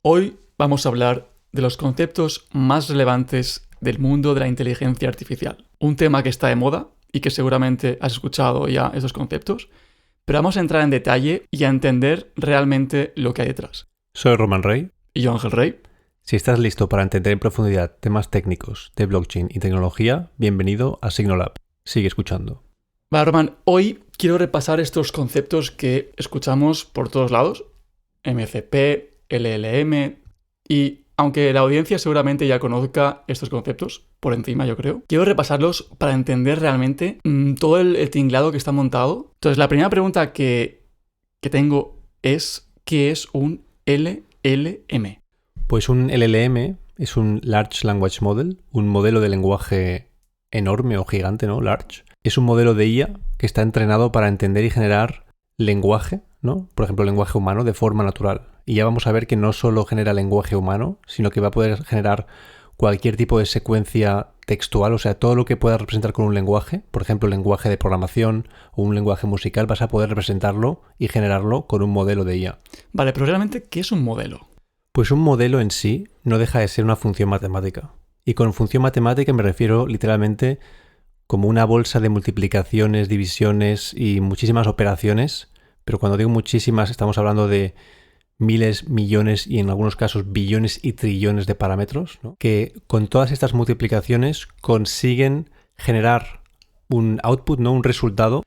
Hoy vamos a hablar de los conceptos más relevantes del mundo de la inteligencia artificial. Un tema que está de moda y que seguramente has escuchado ya estos conceptos, pero vamos a entrar en detalle y a entender realmente lo que hay detrás. Soy Roman Rey. Y yo, Ángel Rey. Si estás listo para entender en profundidad temas técnicos de blockchain y tecnología, bienvenido a Signolab. Sigue escuchando. Vale, Roman, hoy quiero repasar estos conceptos que escuchamos por todos lados. MCP, LLM, y aunque la audiencia seguramente ya conozca estos conceptos, por encima yo creo, quiero repasarlos para entender realmente todo el tinglado que está montado. Entonces, la primera pregunta que tengo es, ¿qué es un LLM? Pues un LLM es un Large Language Model, un modelo de lenguaje enorme o gigante, ¿no? Large. Es un modelo de IA que está entrenado para entender y generar lenguaje, ¿no? Por ejemplo, lenguaje humano de forma natural. Y ya vamos a ver que no solo genera lenguaje humano, sino que va a poder generar cualquier tipo de secuencia textual, o sea, todo lo que puedas representar con un lenguaje, por ejemplo, lenguaje de programación o un lenguaje musical, vas a poder representarlo y generarlo con un modelo de IA. Vale, pero realmente, ¿qué es un modelo? Pues un modelo en sí no deja de ser una función matemática. Y con función matemática me refiero literalmente como una bolsa de multiplicaciones, divisiones y muchísimas operaciones, pero cuando digo muchísimas estamos hablando de miles, millones y en algunos casos billones y trillones de parámetros, ¿no? Que con todas estas multiplicaciones consiguen generar un output, ¿no? Un resultado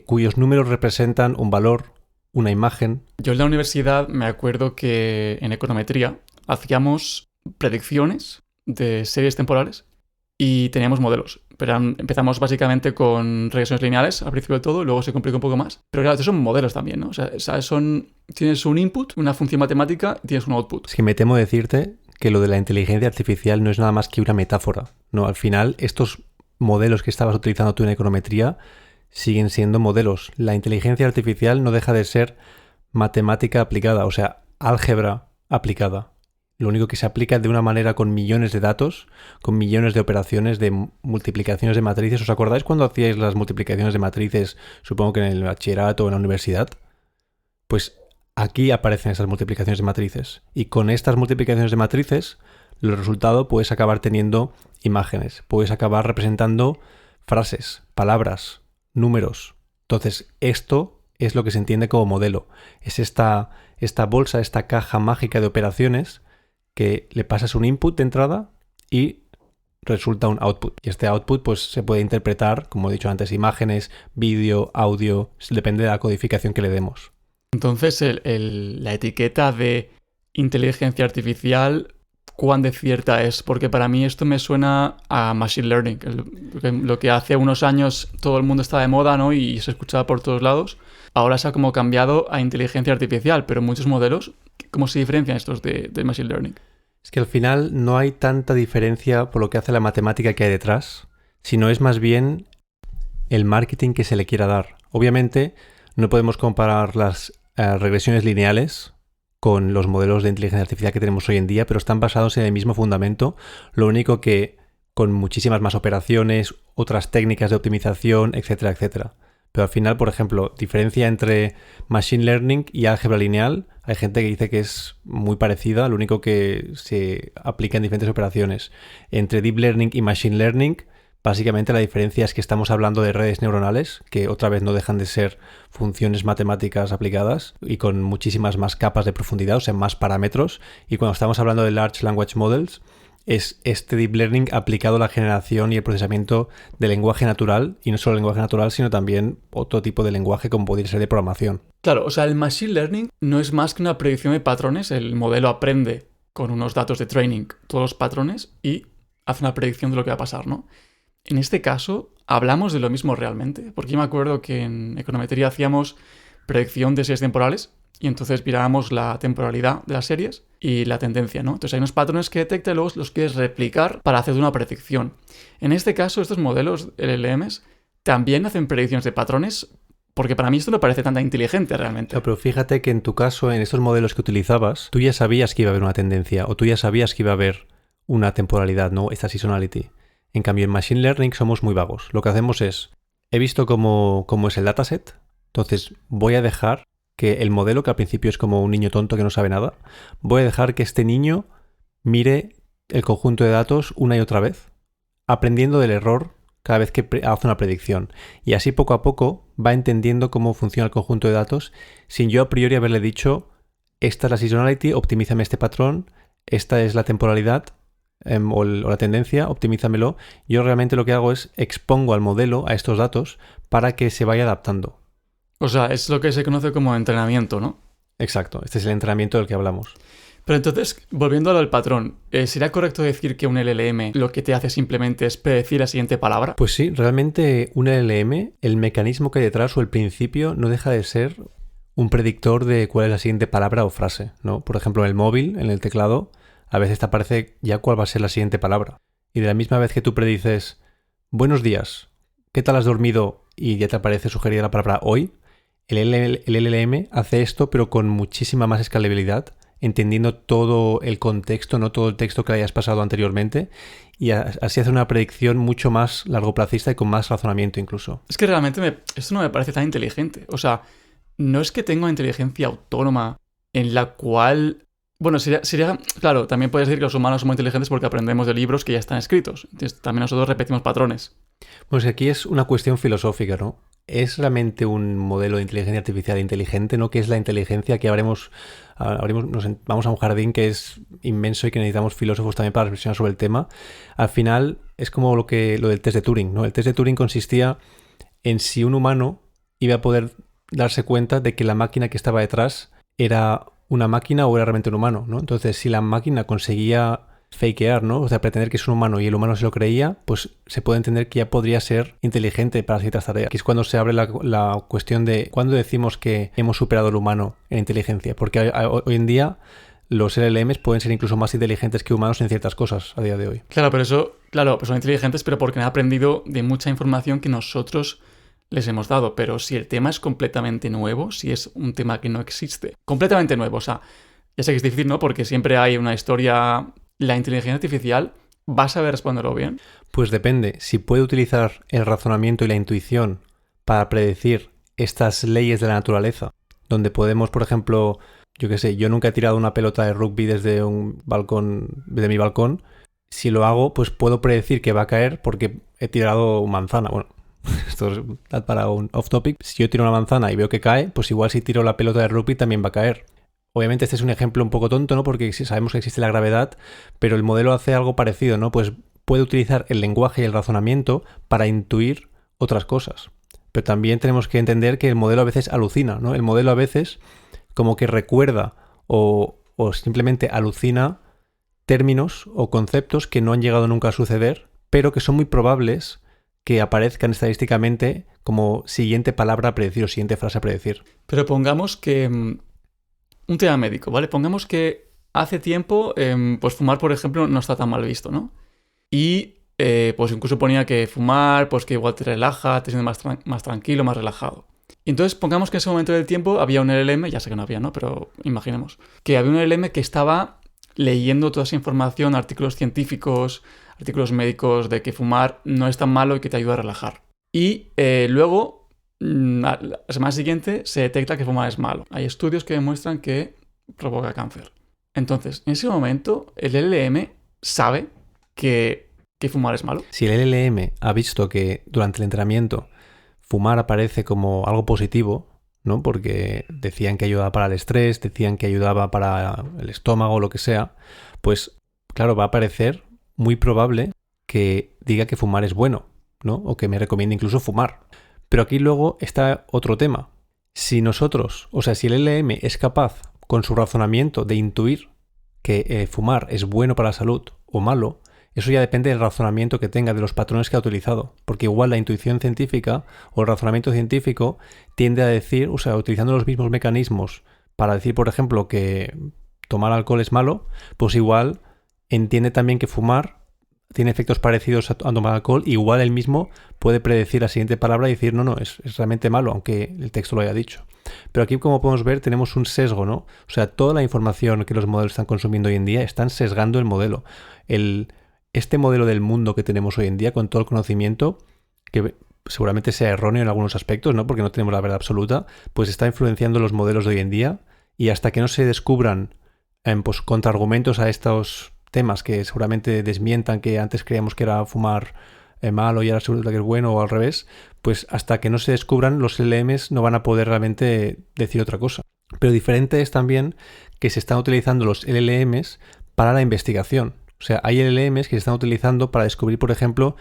cuyos números representan un valor, una imagen. Yo en la universidad me acuerdo que en econometría hacíamos predicciones de series temporales y teníamos modelos. Pero empezamos básicamente con regresiones lineales al principio de todo, luego se complica un poco más. Pero claro, estos son modelos también, ¿no? O sea, tienes un input, una función matemática y tienes un output. Es que me temo decirte que lo de la inteligencia artificial no es nada más que una metáfora, ¿no? Al final, estos modelos que estabas utilizando tú en econometría siguen siendo modelos. La inteligencia artificial no deja de ser matemática aplicada, o sea, álgebra aplicada. Lo único que se aplica de una manera con millones de datos, con millones de operaciones de multiplicaciones de matrices. ¿Os acordáis cuando hacíais las multiplicaciones de matrices, supongo que en el bachillerato o en la universidad? Pues aquí aparecen esas multiplicaciones de matrices. Y con estas multiplicaciones de matrices, el resultado puedes acabar teniendo imágenes, puedes acabar representando frases, palabras, números. Entonces, esto es lo que se entiende como modelo. Es esta bolsa, esta caja mágica de operaciones que le pasas un input de entrada y resulta un output. Y este output pues se puede interpretar, como he dicho antes, imágenes, vídeo, audio, depende de la codificación que le demos. Entonces, la etiqueta de inteligencia artificial, ¿cuán de cierta es? Porque para mí esto me suena a machine learning. Lo que hace unos años todo el mundo estaba de moda, ¿no? Y se escuchaba por todos lados. Ahora se ha como cambiado a inteligencia artificial, pero muchos modelos, ¿cómo se diferencian estos de machine learning? Es que al final no hay tanta diferencia por lo que hace la matemática que hay detrás, sino es más bien el marketing que se le quiera dar. Obviamente no podemos comparar las regresiones lineales con los modelos de inteligencia artificial que tenemos hoy en día, pero están basados en el mismo fundamento, lo único que con muchísimas más operaciones, otras técnicas de optimización, etcétera, etcétera. Pero al final, por ejemplo, diferencia entre machine learning y álgebra lineal, hay gente que dice que es muy parecida, lo único que se aplica en diferentes operaciones. Entre deep learning y machine learning, básicamente la diferencia es que estamos hablando de redes neuronales, que otra vez no dejan de ser funciones matemáticas aplicadas y con muchísimas más capas de profundidad, o sea, más parámetros. Y cuando estamos hablando de large language models, es este deep learning aplicado a la generación y el procesamiento de lenguaje natural, y no solo lenguaje natural, sino también otro tipo de lenguaje como podría ser de programación. Claro, o sea, el machine learning no es más que una predicción de patrones. El modelo aprende con unos datos de training todos los patrones y hace una predicción de lo que va a pasar, ¿no? En este caso, hablamos de lo mismo realmente, porque yo me acuerdo que en econometría hacíamos predicción de series temporales y entonces mirábamos la temporalidad de las series y la tendencia, ¿no? Entonces hay unos patrones que detecta y luego los quieres replicar para hacer una predicción. En este caso, estos modelos LLMs también hacen predicciones de patrones, porque para mí esto no parece tan inteligente realmente. No, pero fíjate que en tu caso, en estos modelos que utilizabas, tú ya sabías que iba a haber una tendencia o tú ya sabías que iba a haber una temporalidad, ¿no? Esta seasonality. En cambio, en Machine Learning somos muy vagos. Lo que hacemos es, he visto cómo es el dataset, entonces voy a dejar que el modelo, que al principio es como un niño tonto que no sabe nada, voy a dejar que este niño mire el conjunto de datos una y otra vez, aprendiendo del error cada vez que hace una predicción. Y así poco a poco va entendiendo cómo funciona el conjunto de datos sin yo a priori haberle dicho, esta es la seasonality, optimízame este patrón, esta es la temporalidad o la tendencia, optimízamelo. Yo realmente lo que hago es expongo al modelo a estos datos para que se vaya adaptando. O sea, es lo que se conoce como entrenamiento, ¿no? Exacto, este es el entrenamiento del que hablamos. Pero entonces, volviendo a lo del patrón, ¿sería correcto decir que un LLM lo que te hace simplemente es predecir la siguiente palabra? Pues sí, realmente un LLM, el mecanismo que hay detrás o el principio no deja de ser un predictor de cuál es la siguiente palabra o frase, ¿no? Por ejemplo, en el móvil, en el teclado, a veces te aparece ya cuál va a ser la siguiente palabra. Y de la misma vez que tú predices, buenos días, ¿qué tal has dormido? Y ya te aparece sugerida la palabra hoy, el LLM hace esto pero con muchísima más escalabilidad, entendiendo todo el contexto, no todo el texto que hayas pasado anteriormente, y así hace una predicción mucho más largoplacista y con más razonamiento incluso. Es que realmente esto no me parece tan inteligente. O sea, no es que tenga una inteligencia autónoma en la cual... Bueno, sería... Claro, también puedes decir que los humanos somos inteligentes porque aprendemos de libros que ya están escritos. Entonces, también nosotros repetimos patrones. Pues aquí es una cuestión filosófica, ¿no? ¿Es realmente un modelo de inteligencia artificial inteligente, no? ¿Qué es la inteligencia? Que vamos a un jardín que es inmenso y que necesitamos filósofos también para reflexionar sobre el tema. Al final es como lo del test de Turing, ¿no? El test de Turing consistía en si un humano iba a poder darse cuenta de que la máquina que estaba detrás era una máquina o era realmente un humano, ¿no? Entonces, si la máquina conseguía fakear, ¿no? O sea, pretender que es un humano y el humano se lo creía, pues se puede entender que ya podría ser inteligente para ciertas tareas. Aquí es cuando se abre la cuestión de cuándo decimos que hemos superado al humano en inteligencia. Porque hoy en día los LLMs pueden ser incluso más inteligentes que humanos en ciertas cosas a día de hoy. Claro, pero pues son inteligentes, pero porque han aprendido de mucha información que nosotros les hemos dado. Pero si el tema es completamente nuevo, si es un tema que no existe, completamente nuevo, o sea, ya sé que es difícil, ¿no? Porque siempre hay una historia... ¿La inteligencia artificial va a saber responderlo bien? Pues depende. Si puede utilizar el razonamiento y la intuición para predecir estas leyes de la naturaleza, donde podemos, por ejemplo, yo qué sé, yo nunca he tirado una pelota de rugby desde un balcón, desde mi balcón. Si lo hago, pues puedo predecir que va a caer porque he tirado manzana. Bueno, esto es para un off topic. Si yo tiro una manzana y veo que cae, pues igual si tiro la pelota de rugby también va a caer. Obviamente este es un ejemplo un poco tonto, ¿no? Porque sabemos que existe la gravedad, pero el modelo hace algo parecido, ¿no? Pues puede utilizar el lenguaje y el razonamiento para intuir otras cosas. Pero también tenemos que entender que el modelo a veces alucina, ¿no? El modelo a veces como que recuerda o simplemente alucina términos o conceptos que no han llegado nunca a suceder, pero que son muy probables que aparezcan estadísticamente como siguiente palabra a predecir o siguiente frase a predecir. Pero pongamos que... Un tema médico, ¿vale? Pongamos que hace tiempo, pues fumar, por ejemplo, no está tan mal visto, ¿no? Y pues incluso ponía que fumar, pues que igual te relaja, te sientes más tranquilo, más relajado. Y entonces pongamos que en ese momento del tiempo había un LLM, ya sé que no había, ¿no? Pero imaginemos, que había un LLM que estaba leyendo toda esa información, artículos científicos, artículos médicos de que fumar no es tan malo y que te ayuda a relajar. Y luego... La semana siguiente se detecta que fumar es malo. Hay estudios que demuestran que provoca cáncer. Entonces, en ese momento, el LLM sabe que fumar es malo. Si el LLM ha visto que durante el entrenamiento fumar aparece como algo positivo, ¿no? Porque decían que ayudaba para el estrés, decían que ayudaba para el estómago, lo que sea, pues claro, va a parecer muy probable que diga que fumar es bueno, ¿no? O que me recomiende incluso fumar. Pero aquí luego está otro tema. Si nosotros, o sea, si el LLM es capaz, con su razonamiento, de intuir que fumar es bueno para la salud o malo, eso ya depende del razonamiento que tenga, de los patrones que ha utilizado. Porque igual la intuición científica o el razonamiento científico tiende a decir, o sea, utilizando los mismos mecanismos para decir, por ejemplo, que tomar alcohol es malo, pues igual entiende también que fumar tiene efectos parecidos a tomar alcohol, igual él mismo puede predecir la siguiente palabra y decir, no, es realmente malo, aunque el texto lo haya dicho. Pero aquí, como podemos ver, tenemos un sesgo, ¿no? O sea, toda la información que los modelos están consumiendo hoy en día están sesgando el modelo. Este modelo del mundo que tenemos hoy en día, con todo el conocimiento, que seguramente sea erróneo en algunos aspectos, ¿no? Porque no tenemos la verdad absoluta, pues está influenciando los modelos de hoy en día, y hasta que no se descubran pues, contraargumentos a estos temas que seguramente desmientan que antes creíamos que era fumar malo y ahora resulta que es bueno, o al revés, pues hasta que no se descubran, los LLMs no van a poder realmente decir otra cosa. Pero diferente es también que se están utilizando los LLMs para la investigación. O sea, hay LLMs que se están utilizando para descubrir, por ejemplo,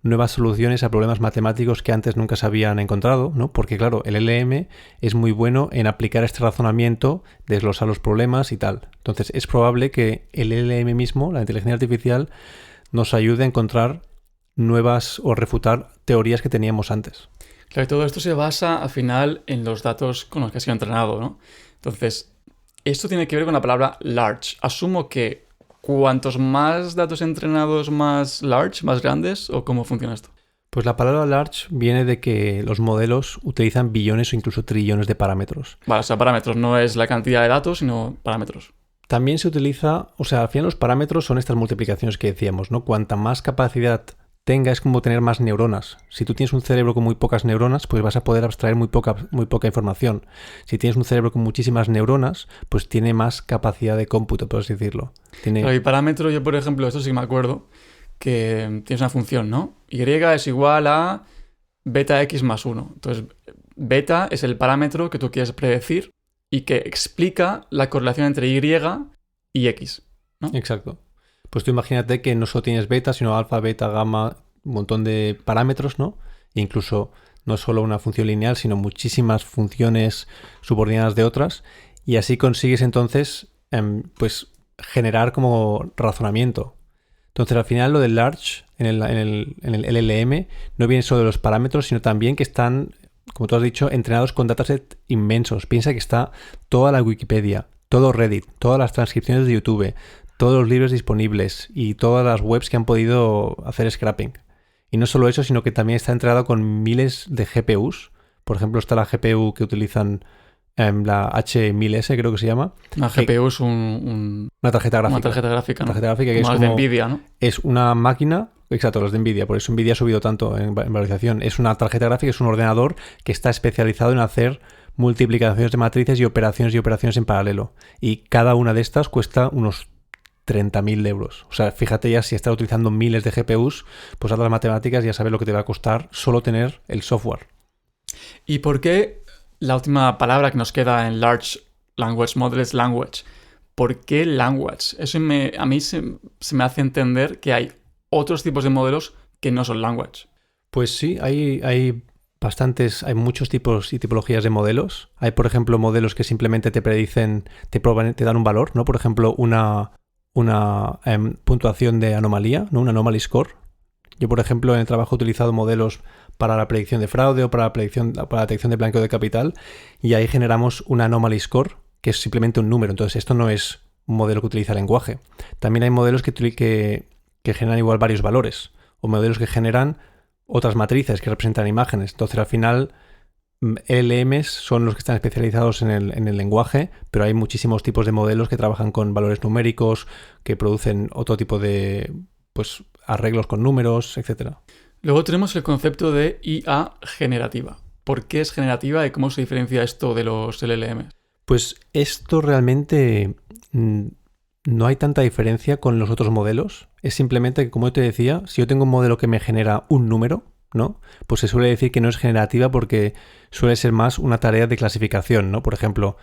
nuevas soluciones a problemas matemáticos que antes nunca se habían encontrado, ¿no? Porque claro, el LLM es muy bueno en aplicar este razonamiento, desglosar los problemas y tal. Entonces es probable que el LLM mismo, la inteligencia artificial, nos ayude a encontrar nuevas o refutar teorías que teníamos antes. Claro, y todo esto se basa al final en los datos con los que ha sido entrenado, ¿no? Entonces, esto tiene que ver con la palabra large. Asumo que cuantos más datos entrenados, más large, más grandes, ¿o cómo funciona esto? Pues la palabra large viene de que los modelos utilizan billones o incluso trillones de parámetros. Vale, o sea, parámetros no es la cantidad de datos, sino parámetros. También se utiliza, o sea, al final los parámetros son estas multiplicaciones que decíamos, ¿no? Cuanta más capacidad tenga es como tener más neuronas. Si tú tienes un cerebro con muy pocas neuronas, pues vas a poder abstraer muy poca información. Si tienes un cerebro con muchísimas neuronas, pues tiene más capacidad de cómputo, por así decirlo. Claro, y parámetro, yo por ejemplo, esto sí me acuerdo, que tienes una función, ¿no? Y es igual a beta x más 1. Entonces, beta es el parámetro que tú quieres predecir y que explica la correlación entre y y x, ¿no? Exacto. Pues tú imagínate que no solo tienes beta, sino alfa, beta, gamma, un montón de parámetros, ¿no? E incluso no solo una función lineal, sino muchísimas funciones subordinadas de otras. Y así consigues entonces, pues, generar como razonamiento. Entonces, al final, lo del large en el LLM no viene solo de los parámetros, sino también que están, como tú has dicho, entrenados con datasets inmensos. Piensa que está toda la Wikipedia, todo Reddit, todas las transcripciones de YouTube, todos los libros disponibles y todas las webs que han podido hacer scrapping. Y no solo eso, sino que también está entrenado con miles de GPUs. Por ejemplo, está la GPU que utilizan, la H1000S, creo que se llama. Una GPU es una tarjeta gráfica. Una tarjeta gráfica, ¿no? Tarjeta gráfica que como es las como, de Nvidia, ¿no? Es una máquina, exacto, las de Nvidia, por eso Nvidia ha subido tanto en valorización. Es una tarjeta gráfica, es un ordenador que está especializado en hacer multiplicaciones de matrices y operaciones en paralelo. Y cada una de estas cuesta unos 30.000 euros. O sea, fíjate ya, si estás utilizando miles de GPUs, pues haz las matemáticas y ya sabes lo que te va a costar solo tener el software. ¿Y por qué la última palabra que nos queda en Large Language Model es language? ¿Por qué language? Eso a mí se me hace entender que hay otros tipos de modelos que no son language. Pues sí, hay muchos tipos y tipologías de modelos. Hay, por ejemplo, modelos que simplemente te predicen, te dan un valor, ¿no? Por ejemplo, una puntuación de anomalía, ¿no? Un anomaly score. Yo, por ejemplo, en el trabajo he utilizado modelos para la predicción de fraude o para la detección de blanqueo de capital, y ahí generamos un anomaly score, que es simplemente un número. Entonces, esto no es un modelo que utiliza lenguaje. También hay modelos que generan igual varios valores, o modelos que generan otras matrices que representan imágenes. Entonces, al final, LLMs son los que están especializados en el lenguaje, pero hay muchísimos tipos de modelos que trabajan con valores numéricos, que producen otro tipo de, pues, arreglos con números, etc. Luego tenemos el concepto de IA generativa. ¿Por qué es generativa y cómo se diferencia esto de los LLMs? Pues esto realmente no hay tanta diferencia con los otros modelos. Es simplemente que, como yo te decía, si yo tengo un modelo que me genera un número, ¿no? Pues se suele decir que no es generativa porque suele ser más una tarea de clasificación, ¿no? Por ejemplo,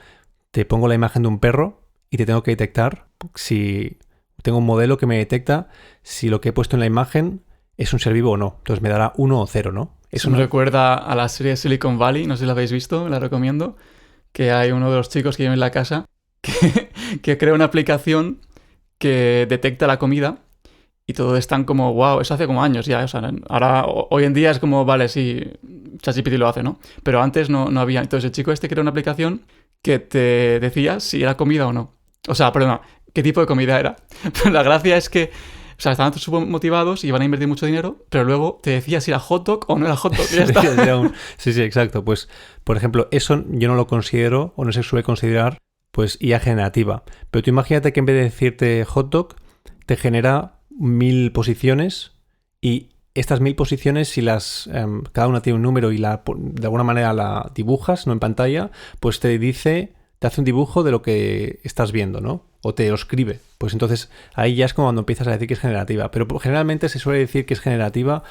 te pongo la imagen de un perro y te tengo que detectar si tengo un modelo que me detecta si lo que he puesto en la imagen es un ser vivo o no. Entonces me dará 1 o 0, ¿no? Eso me recuerda a la serie Silicon Valley, no sé si la habéis visto, la recomiendo, que hay uno de los chicos que vive en la casa que crea una aplicación que detecta la comida. Y todos están como, wow, eso hace como años ya. O sea, ahora, hoy en día es como, vale, sí, ChatGPT lo hace, ¿no? Pero antes no había. Entonces el chico creó una aplicación que te decía si era comida o no. O sea, perdona, qué tipo de comida era. Pero la gracia es que, o sea, estaban súper motivados y iban a invertir mucho dinero, pero luego te decía si era hot dog o no era hot dog. Y ya está. Sí, exacto. Pues, por ejemplo, eso yo no lo considero, o no se suele considerar, pues, IA generativa. Pero tú imagínate que en vez de decirte hot dog, te genera 1000 posiciones y estas 1000 posiciones, si cada una tiene un número y de alguna manera la dibujas, ¿no?, en pantalla, pues te hace un dibujo de lo que estás viendo, ¿no? O te lo escribe. Pues entonces ahí ya es como cuando empiezas a decir que es generativa. Pero generalmente se suele decir que es generativa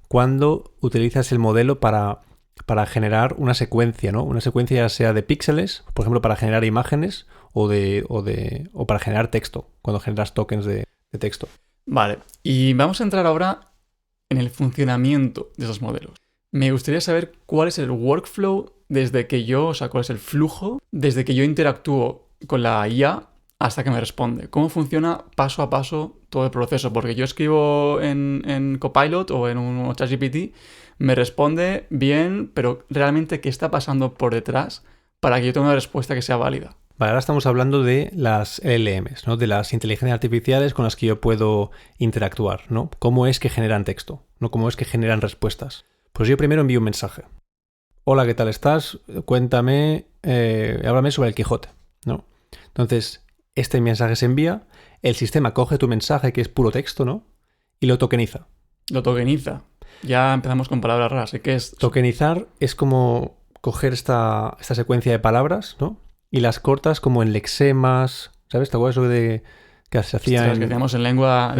cuando utilizas el modelo para generar una secuencia, ¿no? Una secuencia ya sea de píxeles, por ejemplo, para generar imágenes o para generar texto, cuando generas tokens de texto. Vale, y vamos a entrar ahora en el funcionamiento de esos modelos. Me gustaría saber cuál es el workflow cuál es el flujo desde que yo interactúo con la IA hasta que me responde. ¿Cómo funciona paso a paso todo el proceso? Porque yo escribo en Copilot o en un ChatGPT, me responde bien, pero realmente ¿qué está pasando por detrás para que yo tenga una respuesta que sea válida? Vale, ahora estamos hablando de las LLMs, ¿no? De las inteligencias artificiales con las que yo puedo interactuar, ¿no? ¿Cómo es que generan texto? ¿No? ¿Cómo es que generan respuestas? Pues yo primero envío un mensaje. Hola, ¿qué tal estás? Cuéntame, háblame sobre el Quijote, ¿no? Entonces, este mensaje se envía, el sistema coge tu mensaje, que es puro texto, ¿no? Y lo tokeniza. Lo tokeniza. Ya empezamos con palabras raras. ¿Qué es? Tokenizar es como coger esta secuencia de palabras, ¿no? Y las cortas como en lexemas, ¿sabes? ¿Te acuerdas de que se hacía que hacíamos en lengua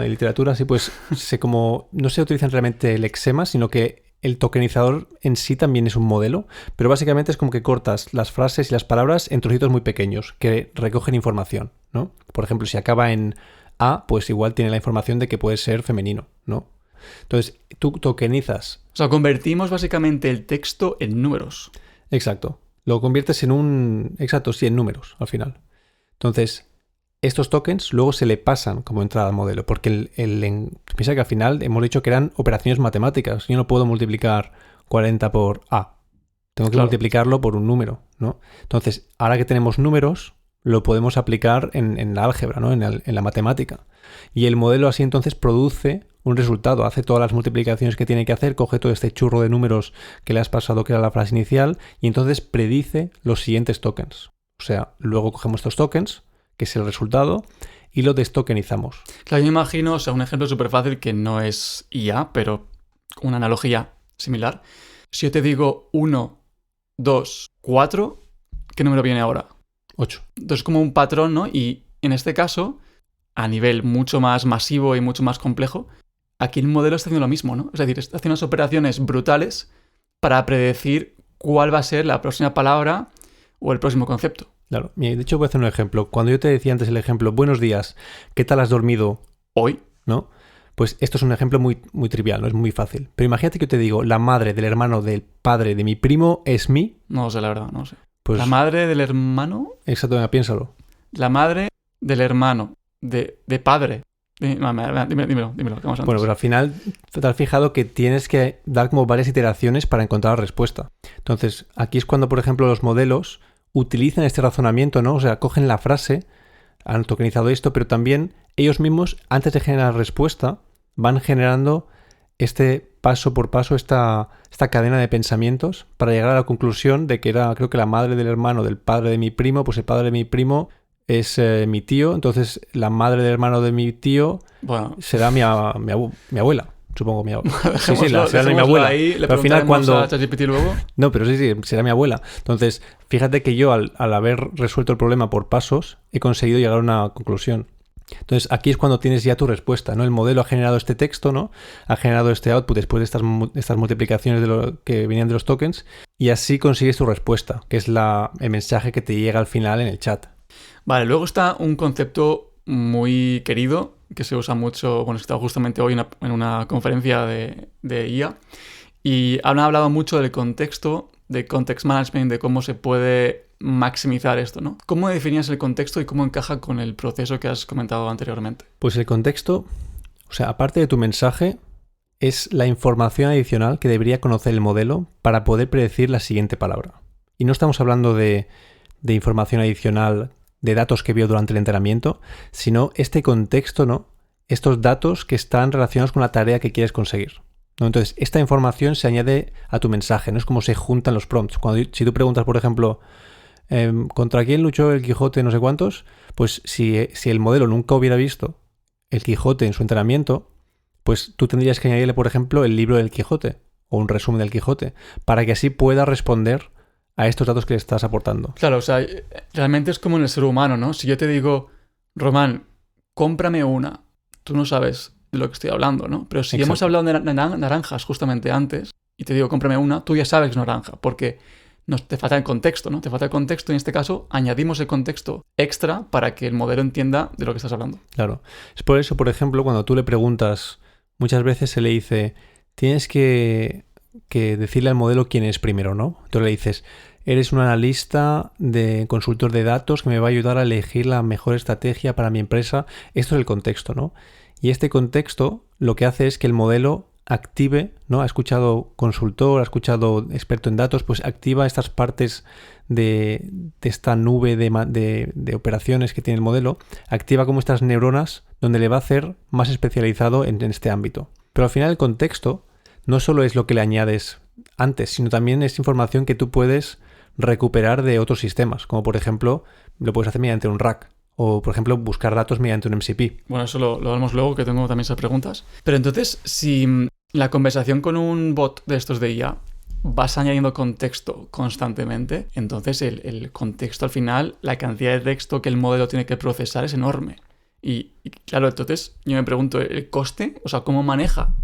y literatura? Sí, pues no se utilizan realmente lexemas, sino que el tokenizador en sí también es un modelo, pero básicamente es como que cortas las frases y las palabras en trocitos muy pequeños que recogen información, ¿no? Por ejemplo, si acaba en A, pues igual tiene la información de que puede ser femenino, ¿no? Entonces, tú tokenizas. O sea, convertimos básicamente el texto en números. Exacto. Lo conviertes en en números al final. Entonces, estos tokens luego se le pasan como entrada al modelo, porque piensa que al final hemos dicho que eran operaciones matemáticas. Yo no puedo multiplicar 40 por A. Tengo que multiplicarlo por un número, ¿no? Entonces, ahora que tenemos números, lo podemos aplicar en la álgebra, ¿no? En la matemática. Y el modelo así entonces produce un resultado, hace todas las multiplicaciones que tiene que hacer, coge todo este churro de números que le has pasado, que era la frase inicial, y entonces predice los siguientes tokens. O sea, luego cogemos estos tokens, que es el resultado, y lo destokenizamos. Claro, yo me imagino, o sea, un ejemplo súper fácil que no es IA, pero una analogía similar. Si yo te digo 1, 2, 4, ¿qué número viene ahora? 8. Entonces, como un patrón, ¿no? Y en este caso, a nivel mucho más masivo y mucho más complejo, aquí el modelo está haciendo lo mismo, ¿no? Es decir, está haciendo unas operaciones brutales para predecir cuál va a ser la próxima palabra o el próximo concepto. Claro. De hecho, voy a hacer un ejemplo. Cuando yo te decía antes el ejemplo, buenos días, ¿qué tal has dormido hoy? ¿No? Pues esto es un ejemplo muy, muy trivial, no es muy fácil. Pero imagínate que yo te digo, la madre del hermano del padre de mi primo es mi... No sé, la verdad, no sé. Pues, ¿la madre del hermano? Exacto, piénsalo. La madre del hermano de padre. Dímelo. Bueno, pues al final te has fijado que tienes que dar como varias iteraciones para encontrar la respuesta. Entonces, aquí es cuando, por ejemplo, los modelos utilizan este razonamiento, ¿no? O sea, cogen la frase, han tokenizado esto, pero también ellos mismos, antes de generar respuesta, van generando paso por paso, esta cadena de pensamientos para llegar a la conclusión de que era, creo que la madre del hermano del padre de mi primo, pues el padre de mi primo es mi tío, entonces la madre del hermano de mi tío será mi abuela. Supongo mi abuela. Sí, será mi abuela. Ahí, pero al final cuando... a ChatGPT luego. No, pero sí, será mi abuela. Entonces, fíjate que yo al haber resuelto el problema por pasos, he conseguido llegar a una conclusión. Entonces, aquí es cuando tienes ya tu respuesta, ¿no? El modelo ha generado este texto, ¿no? Ha generado este output después de estas multiplicaciones que venían de los tokens, y así consigues tu respuesta, que es el mensaje que te llega al final en el chat. Vale, luego está un concepto muy querido que se usa mucho. Bueno, he estado justamente hoy en una conferencia de IA y han hablado mucho del contexto, de context management, de cómo se puede maximizar esto, ¿no? ¿Cómo definías el contexto y cómo encaja con el proceso que has comentado anteriormente? Pues el contexto, o sea, aparte de tu mensaje, es la información adicional que debería conocer el modelo para poder predecir la siguiente palabra. Y no estamos hablando de información adicional de datos que vio durante el entrenamiento, sino este contexto, ¿no? Estos datos que están relacionados con la tarea que quieres conseguir, ¿no? Entonces, esta información se añade a tu mensaje, no es como se juntan los prompts. Si tú preguntas, por ejemplo, ¿contra quién luchó el Quijote no sé cuántos? Pues si el modelo nunca hubiera visto el Quijote en su entrenamiento, pues tú tendrías que añadirle, por ejemplo, el libro del Quijote o un resumen del Quijote para que así pueda responder a estos datos que le estás aportando. Claro, o sea, realmente es como en el ser humano, ¿no? Si yo te digo, Román, cómprame una, tú no sabes de lo que estoy hablando, ¿no? Pero si hemos hablado de naranjas justamente antes y te digo, cómprame una, tú ya sabes que es naranja, porque te falta el contexto, ¿no? Te falta el contexto y en este caso añadimos el contexto extra para que el modelo entienda de lo que estás hablando. Claro. Es por eso, por ejemplo, cuando tú le preguntas, muchas veces se le dice, tienes que decirle al modelo quién es primero, ¿no? Entonces le dices, eres un analista de consultor de datos que me va a ayudar a elegir la mejor estrategia para mi empresa. Esto es el contexto, ¿no? Y este contexto lo que hace es que el modelo active, ¿no? Ha escuchado consultor, ha escuchado experto en datos, pues activa estas partes de esta nube de operaciones que tiene el modelo, activa como estas neuronas donde le va a hacer más especializado en este ámbito. Pero al final el contexto no solo es lo que le añades antes, sino también es información que tú puedes recuperar de otros sistemas, como por ejemplo lo puedes hacer mediante un RAG. O, por ejemplo, buscar datos mediante un MCP. Bueno, eso lo hablamos luego, que tengo también esas preguntas. Pero entonces, si la conversación con un bot de estos de IA vas añadiendo contexto constantemente, entonces el contexto al final, la cantidad de texto que el modelo tiene que procesar es enorme. Y claro, entonces yo me pregunto, ¿el coste? O sea, ¿cómo maneja?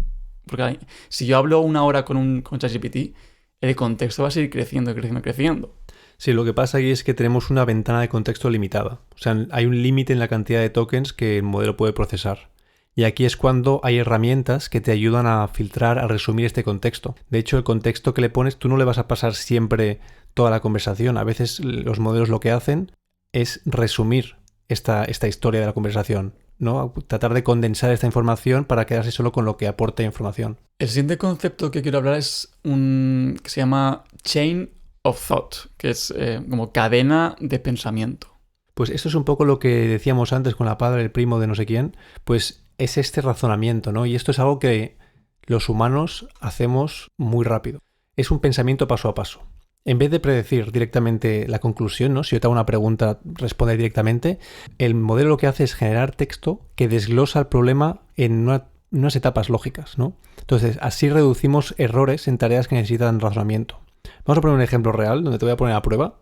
Porque si yo hablo una hora con ChatGPT, el contexto va a seguir creciendo. Sí, lo que pasa aquí es que tenemos una ventana de contexto limitada. O sea, hay un límite en la cantidad de tokens que el modelo puede procesar. Y aquí es cuando hay herramientas que te ayudan a filtrar, a resumir este contexto. De hecho, el contexto que le pones, tú no le vas a pasar siempre toda la conversación. A veces los modelos lo que hacen es resumir esta historia de la conversación, ¿no? Tratar de condensar esta información para quedarse solo con lo que aporta información. El siguiente concepto que quiero hablar es que se llama Chain of Thought, que es como cadena de pensamiento. Pues esto es un poco lo que decíamos antes con la padre, el primo de no sé quién, pues es este razonamiento, ¿no? Y esto es algo que los humanos hacemos muy rápido. Es un pensamiento paso a paso. En vez de predecir directamente la conclusión, ¿no? Si yo te hago una pregunta, responder directamente, el modelo lo que hace es generar texto que desglosa el problema en unas etapas lógicas, ¿no? Entonces, así reducimos errores en tareas que necesitan razonamiento. Vamos a poner un ejemplo real donde te voy a poner a prueba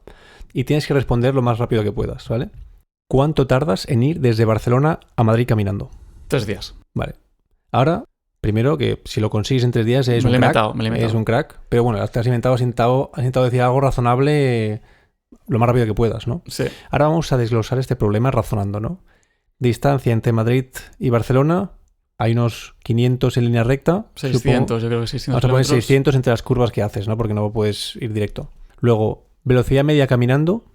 y tienes que responder lo más rápido que puedas, ¿vale? ¿Cuánto tardas en ir desde Barcelona a Madrid caminando? 3 días. Vale. Ahora, primero que si lo consigues en 3 días es un crack. Es un crack. Pero bueno, te has intentado decir algo razonable lo más rápido que puedas, ¿no? Sí. Ahora vamos a desglosar este problema razonando, ¿no? Distancia entre Madrid y Barcelona. Hay unos 500 en línea recta. 600, yo creo que 600. Vamos a poner 600 entre las curvas que haces, ¿no? Porque no puedes ir directo. Luego, velocidad media caminando,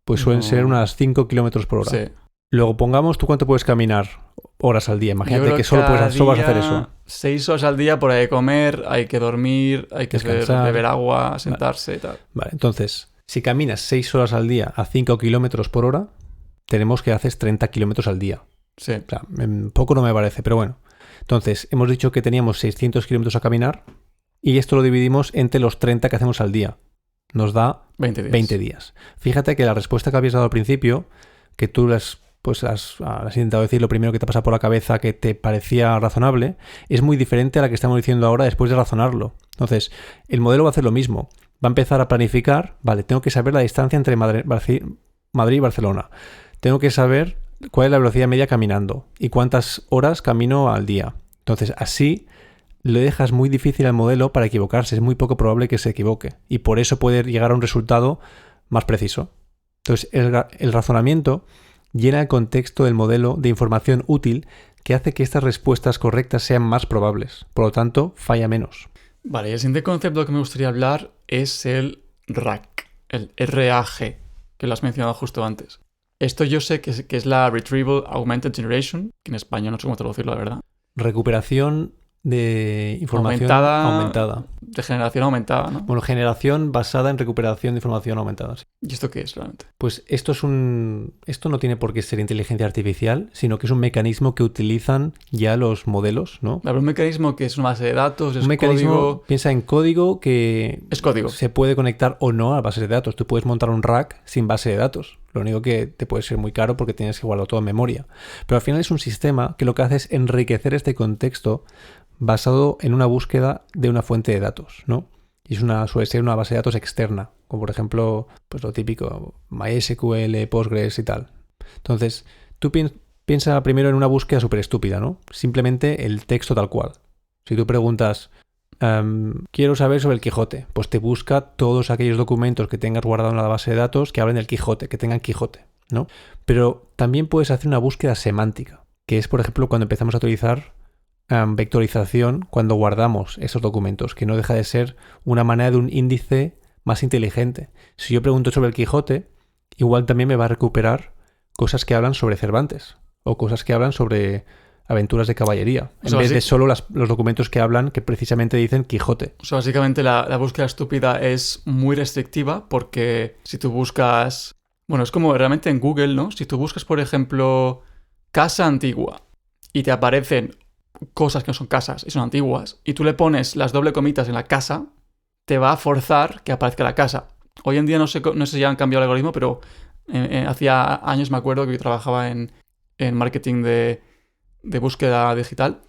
pues suelen ser unas 5 kilómetros por hora. Sí. Luego, pongamos tú cuánto puedes caminar horas al día. Imagínate que solo vas a hacer eso. 6 horas al día, por ahí comer, hay que dormir, hay que beber agua, sentarse y tal. Vale, entonces, si caminas 6 horas al día a 5 kilómetros por hora, tenemos que haces 30 kilómetros al día. Sí. O sea, poco no me parece, pero bueno. Entonces, hemos dicho que teníamos 600 kilómetros a caminar y esto lo dividimos entre los 30 que hacemos al día. Nos da 20 días. Fíjate que la respuesta que habías dado al principio, que tú has intentado decir lo primero que te pasa por la cabeza que te parecía razonable, es muy diferente a la que estamos diciendo ahora después de razonarlo. Entonces, el modelo va a hacer lo mismo. Va a empezar a planificar, vale, tengo que saber la distancia entre Madrid y Barcelona. Tengo que saber cuál es la velocidad media caminando y cuántas horas camino al día. Entonces, así le dejas muy difícil al modelo para equivocarse. Es muy poco probable que se equivoque y por eso puede llegar a un resultado más preciso. Entonces, el razonamiento llena el contexto del modelo de información útil que hace que estas respuestas correctas sean más probables. Por lo tanto, falla menos. Vale, y el siguiente concepto que me gustaría hablar es el RAG, el RAG, que lo has mencionado justo antes. Esto yo sé que es la Retrieval Augmented Generation, que en español no sé cómo traducirlo, la verdad. Recuperación de información aumentada. De generación aumentada, ¿no? Bueno, generación basada en recuperación de información aumentada. Sí. ¿Y esto qué es realmente? Pues esto no tiene por qué ser inteligencia artificial, sino que es un mecanismo que utilizan ya los modelos, ¿no? Un mecanismo que es una base de datos, es código. Piensa en código que es código. Se puede conectar o no a bases de datos. Tú puedes montar un RAG sin base de datos. Lo único que te puede ser muy caro porque tienes que guardar todo en memoria. Pero al final es un sistema que lo que hace es enriquecer este contexto basado en una búsqueda de una fuente de datos, ¿no? Y suele ser una base de datos externa, como por ejemplo, pues lo típico, MySQL, Postgres y tal. Entonces, tú piensa primero en una búsqueda súper estúpida, ¿no? Simplemente el texto tal cual. Si tú preguntas, quiero saber sobre el Quijote, pues te busca todos aquellos documentos que tengas guardados en la base de datos que hablen del Quijote, que tengan Quijote, ¿no? Pero también puedes hacer una búsqueda semántica, que es, por ejemplo, cuando empezamos a utilizar vectorización cuando guardamos esos documentos, que no deja de ser una manera de un índice más inteligente. Si yo pregunto sobre el Quijote, igual también me va a recuperar cosas que hablan sobre Cervantes o cosas que hablan sobre aventuras de caballería, en vez de solo los documentos que hablan que precisamente dicen Quijote. O sea, básicamente la búsqueda estúpida es muy restrictiva porque si tú buscas... Bueno, es como realmente en Google, ¿no? Si tú buscas, por ejemplo, casa antigua y te aparecen cosas que no son casas y son antiguas, y tú le pones las doble comitas en la casa, te va a forzar que aparezca la casa. Hoy en día no sé si ya han cambiado el algoritmo, pero hacía años me acuerdo que yo trabajaba en marketing de búsqueda digital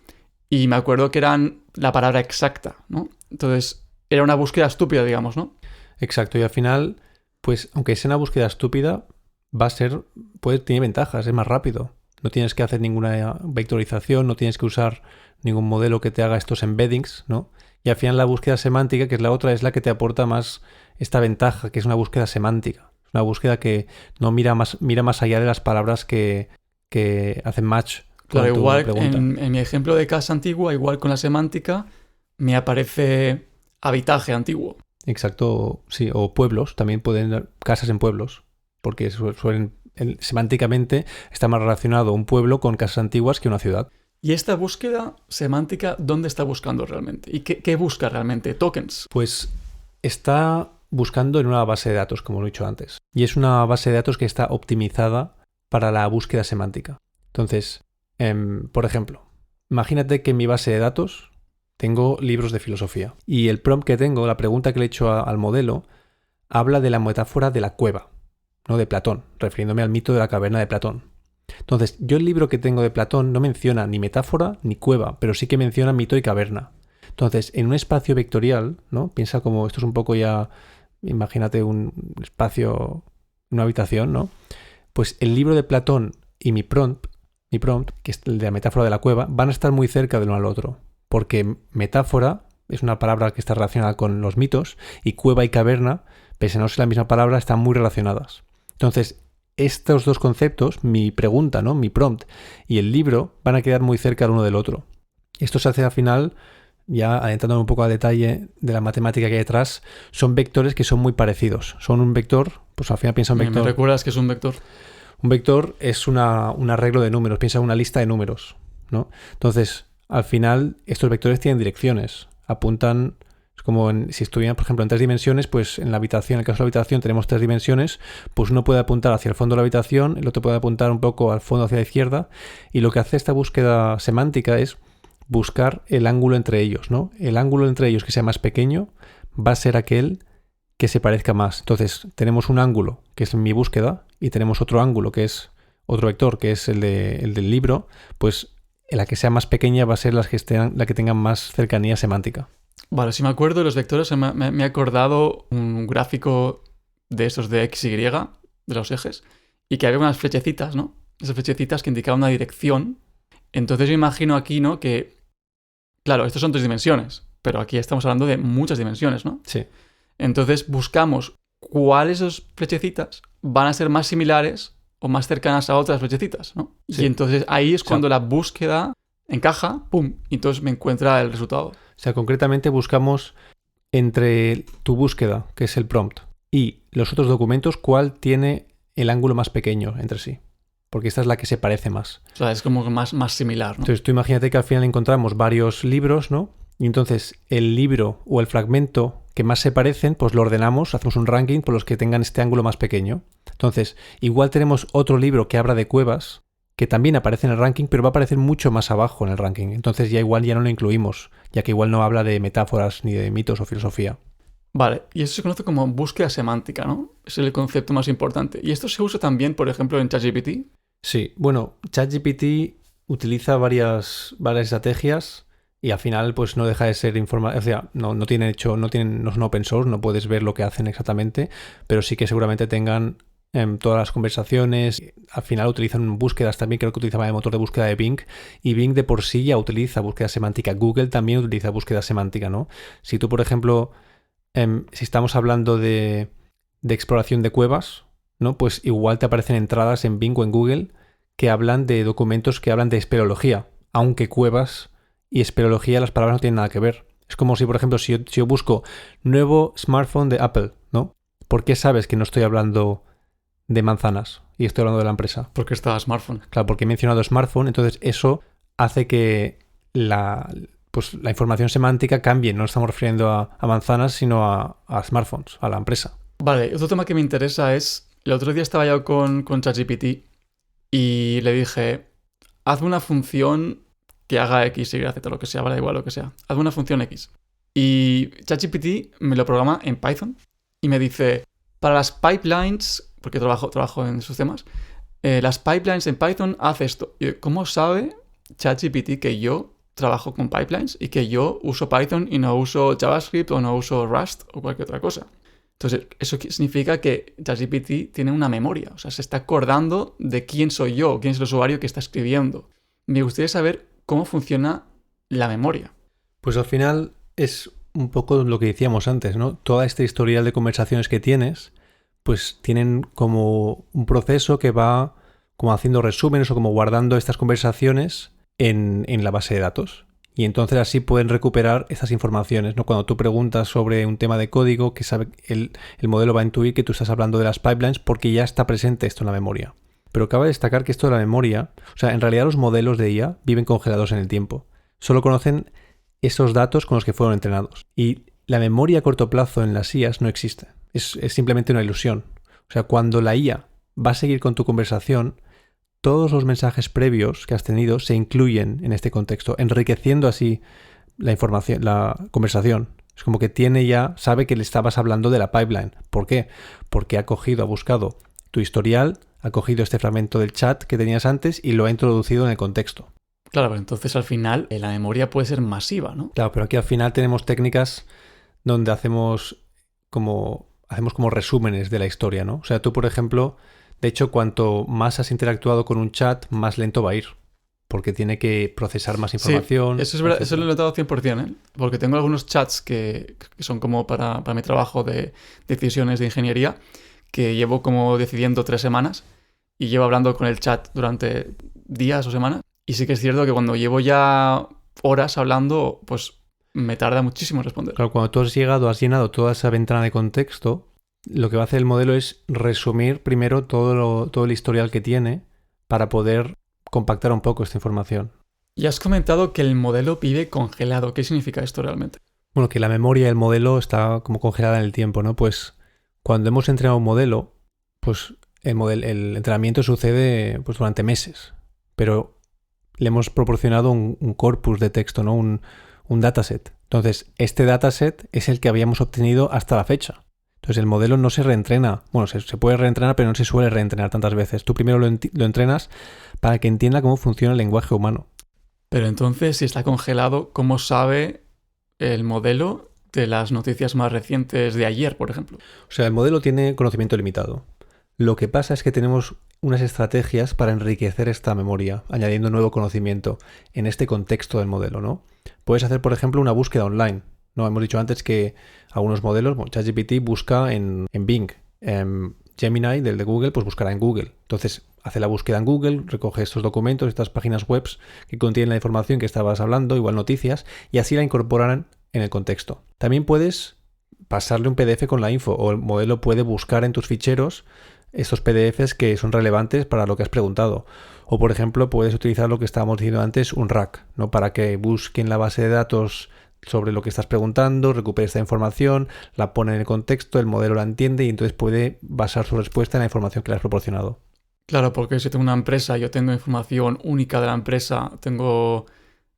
y me acuerdo que eran la palabra exacta, ¿no? Entonces era una búsqueda estúpida, digamos, ¿no? Exacto, y al final, pues aunque sea una búsqueda estúpida, tiene ventajas, es más rápido. No tienes que hacer ninguna vectorización, no tienes que usar ningún modelo que te haga estos embeddings, ¿no? Y al final la búsqueda semántica, que es la otra, es la que te aporta más esta ventaja, que es una búsqueda semántica. Una búsqueda que no mira más allá de las palabras que hacen match. Claro, igual en mi ejemplo de casa antigua, igual con la semántica, me aparece habitaje antiguo. Exacto, sí, o pueblos, también pueden casas en pueblos, porque semánticamente está más relacionado un pueblo con casas antiguas que una ciudad. ¿Y esta búsqueda semántica dónde está buscando realmente? ¿Y qué busca realmente? ¿Tokens? Pues está buscando en una base de datos, como lo he dicho antes. Y es una base de datos que está optimizada para la búsqueda semántica. Entonces, por ejemplo, imagínate que en mi base de datos tengo libros de filosofía. Y el prompt que tengo, la pregunta que le he hecho al modelo, habla de la metáfora de la cueva, no de Platón, refiriéndome al mito de la caverna de Platón. Entonces, yo el libro que tengo de Platón no menciona ni metáfora ni cueva, pero sí que menciona mito y caverna. Entonces, en un espacio vectorial, ¿no? Piensa como esto es un poco ya, imagínate un espacio, una habitación, ¿no? Pues el libro de Platón y mi prompt, que es el de la metáfora de la cueva, van a estar muy cerca del uno al otro. Porque metáfora es una palabra que está relacionada con los mitos y cueva y caverna, pese a no ser la misma palabra, están muy relacionadas. Entonces, estos dos conceptos, mi pregunta, ¿no? Mi prompt y el libro, van a quedar muy cerca el uno del otro. Esto se hace al final, ya adentrando un poco a detalle de la matemática que hay detrás, son vectores que son muy parecidos. Son un vector, pues al final piensa un vector. ¿Me recuerdas que es un vector? Un vector es un arreglo de números, piensa en una lista de números, ¿no? Entonces, al final, estos vectores tienen direcciones, apuntan... Es como si estuvieran, por ejemplo, en 3 dimensiones, pues en la habitación, en el caso de la habitación tenemos 3 dimensiones, pues uno puede apuntar hacia el fondo de la habitación, el otro puede apuntar un poco al fondo hacia la izquierda, y lo que hace esta búsqueda semántica es buscar el ángulo entre ellos, ¿no? El ángulo entre ellos que sea más pequeño va a ser aquel que se parezca más. Entonces, tenemos un ángulo, que es mi búsqueda, y tenemos otro ángulo, que es otro vector, que es el del libro, pues la que sea más pequeña va a ser la que tengan más cercanía semántica. Vale, si me acuerdo de los vectores, me he acordado un gráfico de esos de X y, de los ejes, y que había unas flechecitas, ¿no? Esas flechecitas que indicaban una dirección. Entonces yo imagino aquí, ¿no? Que, claro, estos son 3 dimensiones, pero aquí estamos hablando de muchas dimensiones, ¿no? Sí. Entonces buscamos cuáles de esas flechecitas van a ser más similares o más cercanas a otras flechecitas, ¿no? Sí. Y entonces ahí es cuando la búsqueda encaja, ¡pum! Y entonces me encuentra el resultado. O sea, concretamente buscamos entre tu búsqueda, que es el prompt, y los otros documentos, cuál tiene el ángulo más pequeño entre sí. Porque esta es la que se parece más. O sea, es como más similar, ¿no? Entonces tú imagínate que al final encontramos varios libros, ¿no? Y entonces el libro o el fragmento que más se parecen, pues lo ordenamos, hacemos un ranking por los que tengan este ángulo más pequeño. Entonces, igual tenemos otro libro que habla de cuevas, que también aparece en el ranking, pero va a aparecer mucho más abajo en el ranking. Entonces ya no lo incluimos, ya que igual no habla de metáforas ni de mitos o filosofía. Vale, y eso se conoce como búsqueda semántica, ¿no? Es el concepto más importante. ¿Y esto se usa también, por ejemplo, en ChatGPT? Sí, bueno, ChatGPT utiliza varias estrategias y al final pues no deja de ser información, o sea, no son open source, no puedes ver lo que hacen exactamente, pero sí que seguramente tengan todas las conversaciones. Al final utilizan búsquedas también, creo que utilizaban el motor de búsqueda de Bing, y Bing de por sí ya utiliza búsqueda semántica. Google también utiliza búsqueda semántica, ¿no? Si tú, por ejemplo, si estamos hablando de exploración de cuevas, ¿no? Pues igual te aparecen entradas en Bing o en Google que hablan de documentos que hablan de espeleología, aunque cuevas y espeleología las palabras no tienen nada que ver. Es como si, por ejemplo, si yo busco nuevo smartphone de Apple, ¿no? ¿Por qué sabes que no estoy hablando de manzanas y estoy hablando de la empresa? Porque está smartphone. Claro, porque he mencionado smartphone, entonces eso hace que la información semántica cambie. No estamos refiriendo a manzanas, sino a smartphones, a la empresa. Vale, otro tema que me interesa es, el otro día estaba yo con ChatGPT y le dije, hazme una función que haga X, Y, Z, lo que sea, vale, igual lo que sea. Hazme una función X. Y ChatGPT me lo programa en Python y me dice, para las pipelines, porque trabajo en esos temas, las pipelines en Python haz esto. Y, ¿cómo sabe ChatGPT que yo trabajo con pipelines y que yo uso Python y no uso JavaScript o no uso Rust o cualquier otra cosa? Entonces, eso significa que ChatGPT tiene una memoria, o sea, se está acordando de quién soy yo, quién es el usuario que está escribiendo. Me gustaría saber cómo funciona la memoria. Pues al final es un poco lo que decíamos antes, ¿no? Toda esta historial de conversaciones que tienes, pues tienen como un proceso que va como haciendo resúmenes o como guardando estas conversaciones en la base de datos. Y entonces así pueden recuperar esas informaciones, ¿no? Cuando tú preguntas sobre un tema de código, que sabe el modelo va a intuir que tú estás hablando de las pipelines porque ya está presente esto en la memoria. Pero cabe destacar que esto de la memoria, o sea, en realidad los modelos de IA viven congelados en el tiempo. Solo conocen esos datos con los que fueron entrenados. Y la memoria a corto plazo en las IAs no existe. Es simplemente una ilusión. O sea, cuando la IA va a seguir con tu conversación, todos los mensajes previos que has tenido se incluyen en este contexto, enriqueciendo así la información, la conversación. Es como que sabe que le estabas hablando de la pipeline. ¿Por qué? Porque ha buscado tu historial, ha cogido este fragmento del chat que tenías antes y lo ha introducido en el contexto. Claro, pero entonces al final la memoria puede ser masiva, ¿no? Claro, pero aquí al final tenemos técnicas donde hacemos como resúmenes de la historia, ¿no? O sea, tú, por ejemplo, de hecho, cuanto más has interactuado con un chat, más lento va a ir, porque tiene que procesar más información. Sí, eso es verdad, eso lo he notado 100%, ¿eh? Porque tengo algunos chats que son como para mi trabajo de decisiones de ingeniería, que llevo como decidiendo 3 semanas y llevo hablando con el chat durante días o semanas. Y sí que es cierto que cuando llevo ya horas hablando, pues me tarda muchísimo en responder. Claro, cuando tú has llenado toda esa ventana de contexto, lo que va a hacer el modelo es resumir primero todo el historial que tiene para poder compactar un poco esta información. Y has comentado que el modelo vive congelado. ¿Qué significa esto realmente? Bueno, que la memoria del modelo está como congelada en el tiempo, ¿no? Pues cuando hemos entrenado un modelo, pues el entrenamiento sucede pues durante meses, pero le hemos proporcionado un corpus de texto, ¿no? Un dataset. Entonces, este dataset es el que habíamos obtenido hasta la fecha. Entonces, el modelo no se reentrena. Bueno, se puede reentrenar, pero no se suele reentrenar tantas veces. Tú primero lo entrenas para que entienda cómo funciona el lenguaje humano. Pero entonces, si está congelado, ¿cómo sabe el modelo de las noticias más recientes de ayer, por ejemplo? O sea, el modelo tiene conocimiento limitado. Lo que pasa es que tenemos unas estrategias para enriquecer esta memoria, añadiendo nuevo conocimiento en este contexto del modelo, ¿no? Puedes hacer, por ejemplo, una búsqueda online. No, hemos dicho antes que algunos modelos, ChatGPT busca en Bing. Gemini, del de Google, pues buscará en Google. Entonces, hace la búsqueda en Google, recoge estos documentos, estas páginas web que contienen la información que estabas hablando, igual noticias, y así la incorporarán en el contexto. También puedes pasarle un PDF con la info, o el modelo puede buscar en tus ficheros estos PDFs que son relevantes para lo que has preguntado. O, por ejemplo, puedes utilizar lo que estábamos diciendo antes, un RAG, ¿no? Para que busque en la base de datos sobre lo que estás preguntando, recupere esta información, la pone en el contexto, el modelo la entiende y entonces puede basar su respuesta en la información que le has proporcionado. Claro, porque si tengo una empresa, yo tengo información única de la empresa, tengo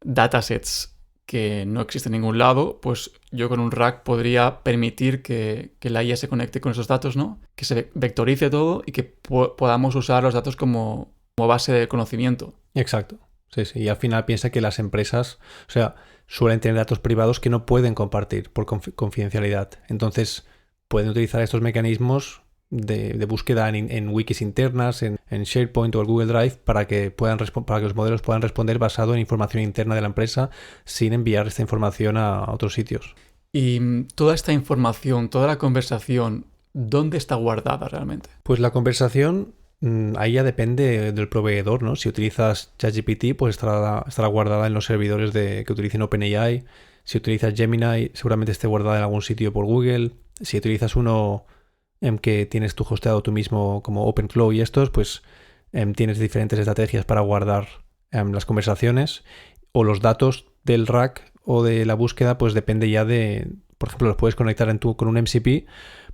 datasets que no existe en ningún lado, pues yo con un RAG podría permitir que la IA se conecte con esos datos, ¿no? Que se vectorice todo y que podamos usar los datos como base de conocimiento. Exacto. Sí, sí. Y al final piensa que las empresas, o sea, suelen tener datos privados que no pueden compartir por confidencialidad. Entonces, pueden utilizar estos mecanismos de búsqueda en wikis internas, en SharePoint o el Google Drive, para que los modelos puedan responder basado en información interna de la empresa sin enviar esta información a otros sitios. Y toda esta información, toda la conversación, ¿dónde está guardada realmente? Pues la conversación, ahí ya depende del proveedor, ¿no? Si utilizas ChatGPT, pues estará guardada en los servidores que utilicen OpenAI. Si utilizas Gemini, seguramente esté guardada en algún sitio por Google. Si utilizas uno que tienes tú hosteado tú mismo como OpenClaw y estos, pues tienes diferentes estrategias para guardar las conversaciones o los datos del RAG o de la búsqueda, pues depende ya de, por ejemplo, los puedes conectar con un MCP,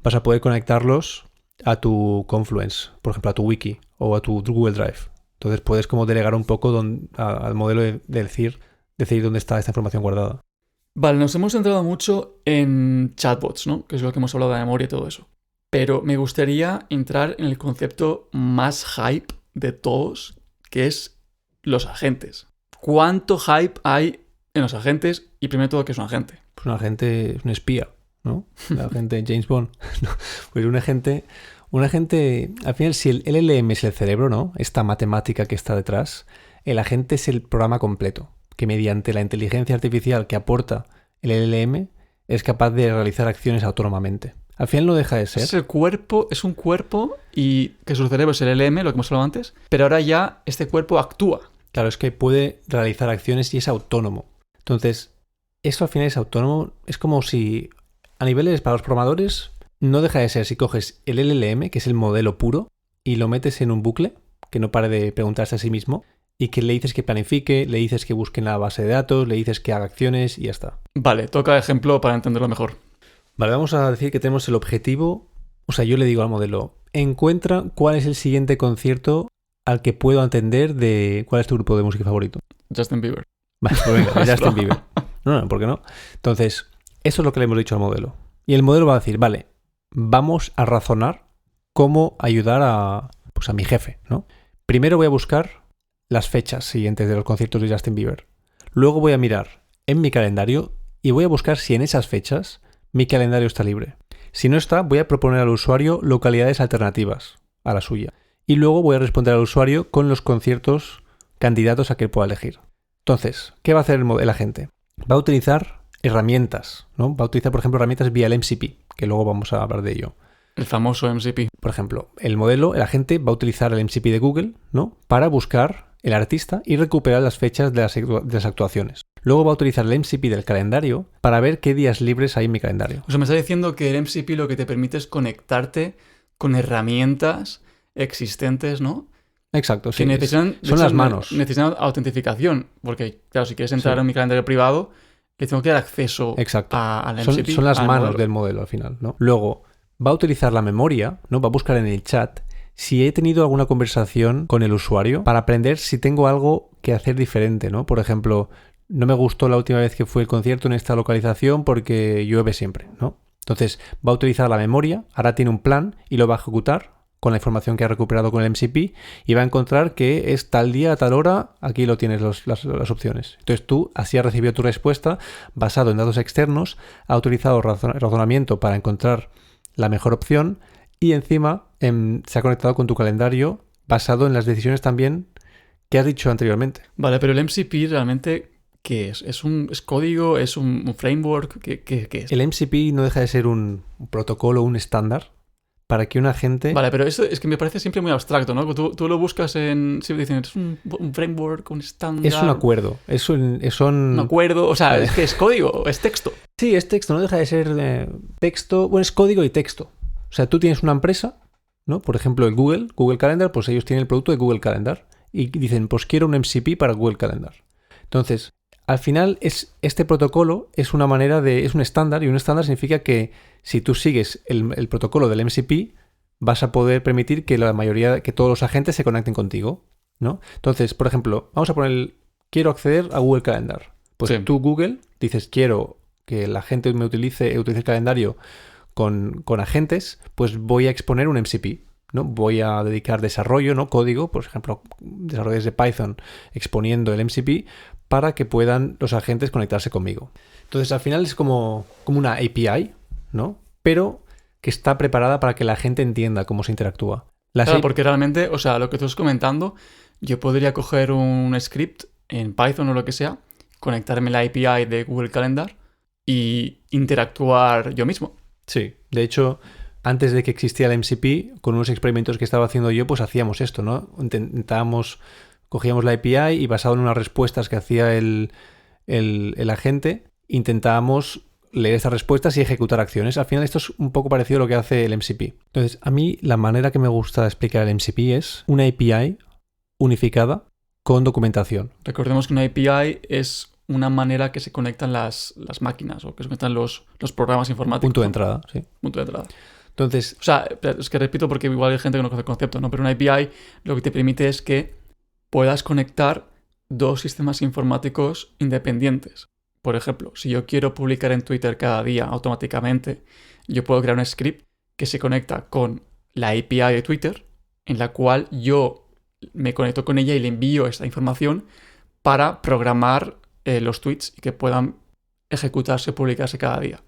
vas a poder conectarlos a tu Confluence, por ejemplo, a tu Wiki o a tu Google Drive. Entonces puedes como delegar un poco al modelo de decidir dónde está esta información guardada. Vale, nos hemos centrado mucho en chatbots, ¿no? Que es lo que hemos hablado de memoria y todo eso. Pero me gustaría entrar en el concepto más hype de todos, que es los agentes. ¿Cuánto hype hay en los agentes? Y primero de todo, ¿qué es un agente? Pues un agente es un espía, ¿no? Un agente James Bond. Pues un agente, al final, si el LLM es el cerebro, ¿no? Esta matemática que está detrás, el agente es el programa completo, que mediante la inteligencia artificial que aporta el LLM es capaz de realizar acciones autónomamente. Al final no deja de ser. Es un cuerpo y que su cerebro es el LM, lo que hemos hablado antes, pero ahora ya este cuerpo actúa. Claro, es que puede realizar acciones y es autónomo. Entonces, eso al final es autónomo. Es como si, a niveles para los programadores, no deja de ser si coges el LLM, que es el modelo puro, y lo metes en un bucle, que no pare de preguntarse a sí mismo, y que le dices que planifique, le dices que busque en la base de datos, le dices que haga acciones y ya está. Vale, toca ejemplo para entenderlo mejor. Vale, vamos a decir que tenemos el objetivo, o sea, yo le digo al modelo, encuentra cuál es el siguiente concierto al que puedo atender de cuál es tu grupo de música favorito. Justin Bieber. Vale, pues venga, Justin Bieber. No, ¿por qué no? Entonces, eso es lo que le hemos dicho al modelo. Y el modelo va a decir, vale, vamos a razonar cómo ayudar a mi jefe, ¿no? Primero voy a buscar las fechas siguientes de los conciertos de Justin Bieber. Luego voy a mirar en mi calendario y voy a buscar si en esas fechas mi calendario está libre. Si no está, voy a proponer al usuario localidades alternativas a la suya. Y luego voy a responder al usuario con los conciertos candidatos a que él pueda elegir. Entonces, ¿qué va a hacer el agente? Va a utilizar herramientas, ¿no? Va a utilizar, por ejemplo, herramientas vía el MCP, que luego vamos a hablar de ello. El famoso MCP. Por ejemplo, el agente va a utilizar el MCP de Google, ¿no? Para buscar el artista y recuperar las fechas de las actuaciones. Luego va a utilizar el MCP del calendario para ver qué días libres hay en mi calendario. O sea, me está diciendo que el MCP lo que te permite es conectarte con herramientas existentes, ¿no? Exacto, sí. Que Son las manos. Necesitan autentificación. Porque, claro, si quieres entrar en mi calendario privado, le tengo que dar acceso al MCP. Son las manos del modelo al final, ¿no? Luego va a utilizar la memoria, ¿no? Va a buscar en el chat si he tenido alguna conversación con el usuario para aprender si tengo algo que hacer diferente, ¿no? Por ejemplo, no me gustó la última vez que fue el concierto en esta localización porque llueve siempre, ¿no? Entonces va a utilizar la memoria, ahora tiene un plan y lo va a ejecutar con la información que ha recuperado con el MCP y va a encontrar que es tal día, a tal hora, aquí lo tienes las opciones. Entonces tú así has recibido tu respuesta basado en datos externos, ha utilizado razonamiento para encontrar la mejor opción y encima se ha conectado con tu calendario basado en las decisiones también que has dicho anteriormente. Vale, pero el MCP realmente, ¿qué es? ¿Es código? ¿Es un framework? ¿Qué es? El MCP no deja de ser un protocolo, un estándar para que un agente... Vale, pero eso es que me parece siempre muy abstracto, ¿no? Tú lo buscas en... Siempre dicen, es un framework, un estándar... Es un acuerdo. Un acuerdo, o sea, es que es código, es texto. Sí, es texto, no deja de ser texto... Bueno, es código y texto. O sea, tú tienes una empresa, ¿no? Por ejemplo, el Google Calendar, pues ellos tienen el producto de Google Calendar y dicen, pues quiero un MCP para Google Calendar. Entonces, al final, este protocolo es una manera es un estándar, y un estándar significa que si tú sigues el protocolo del MCP, vas a poder permitir que que todos los agentes se conecten contigo, ¿no? Entonces, por ejemplo, vamos a poner quiero acceder a Google Calendar. Pues Sí. tú, Google, dices, quiero que la gente me utilice el calendario con agentes, pues voy a exponer un MCP, ¿no? Voy a dedicar desarrollo, ¿no? Código, por ejemplo, desarrollos de Python exponiendo el MCP para que puedan los agentes conectarse conmigo. Entonces, al final es como una API, ¿no? Pero que está preparada para que la gente entienda cómo se interactúa. Claro, porque realmente, o sea, lo que tú estás comentando, yo podría coger un script en Python o lo que sea, conectarme a la API de Google Calendar y interactuar yo mismo. Sí, de hecho, antes de que existiera el MCP, con unos experimentos que estaba haciendo yo, pues hacíamos esto, ¿no? Cogíamos la API y basado en unas respuestas que hacía el agente, intentábamos leer estas respuestas y ejecutar acciones. Al final esto es un poco parecido a lo que hace el MCP. Entonces, a mí la manera que me gusta explicar el MCP es una API unificada con documentación. Recordemos que una API es una manera que se conectan las máquinas o que se conectan los programas informáticos. Punto de entrada, sí. Punto de entrada. Entonces, o sea, es que repito porque igual hay gente que no conoce el concepto, ¿no? Pero una API lo que te permite es que puedas conectar dos sistemas informáticos independientes. Por ejemplo, si yo quiero publicar en Twitter cada día automáticamente, yo puedo crear un script que se conecta con la API de Twitter, en la cual yo me conecto con ella y le envío esta información para programar los tweets y que puedan ejecutarse y publicarse cada día.